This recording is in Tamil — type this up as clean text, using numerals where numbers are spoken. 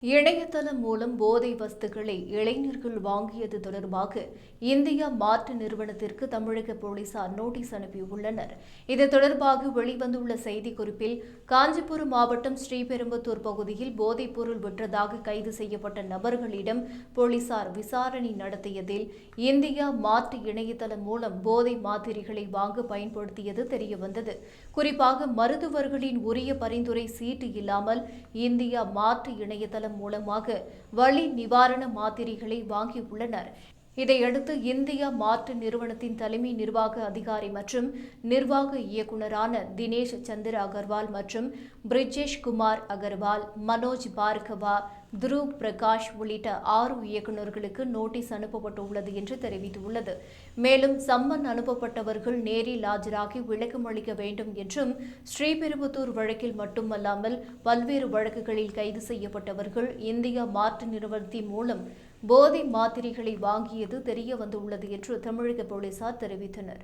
இணையதளம் மூலம் போதை வஸ்துக்களை இளைஞர்கள் வாங்கியது தொடர்பாக இந்தியா மாற்று நிறுவனத்திற்கு தமிழக போலீசார் நோட்டீஸ் அனுப்பியுள்ளனர். இது தொடர்பாக வெளிவந்துள்ள செய்திக்குறிப்பில், காஞ்சிபுரம் மாவட்டம் ஸ்ரீபெரும்புதூர் பகுதியில் போதைப் பொருள் விற்றதாக கைது செய்யப்பட்ட நபர்களிடம் போலீசார் விசாரணை நடத்தியதில், இந்தியா மாற்று இணையதளம் மூலம் போதை மாத்திரைகளை வாங்க பயன்படுத்தியது தெரியவந்தது. குறிப்பாக மருத்துவர்களின் உரிய பரிந்துரை சீட்டு இல்லாமல் இந்தியா மாற்று இணையதளம் மூலமாக வலி நிவாரண மாத்திரைகளை வாங்கியுள்ளனர். இதையடுத்து இந்தியா மாற்று நிறுவனத்தின் தலைமை நிர்வாக அதிகாரி மற்றும் நிர்வாக இயக்குநரான தினேஷ் சந்திர அகர்வால் மற்றும் பிரிஜேஷ் குமார் அகர்வால், மனோஜ் பார்கவா, துருவ் பிரகாஷ் உள்ளிட்ட 6 இயக்குநர்களுக்கு நோட்டீஸ் அனுப்பப்பட்டுள்ளது என்று தெரிவித்துள்ளது. மேலும் சம்மன் அனுப்பப்பட்டவர்கள் நேரில் ஆஜராகி விளக்கம் அளிக்க வேண்டும் என்றும், ஸ்ரீபெரும்புதூர் வழக்கில் மட்டுமல்லாமல் பல்வேறு வழக்குகளில் கைது செய்யப்பட்டவர்கள் இந்தியா மாற்று நிறுவனத்தின் மூலம் போதை மாத்திரைகளை வாங்கியது தெரியவந்துள்ளது என்று தமிழக போலீசார் தெரிவித்தனர்.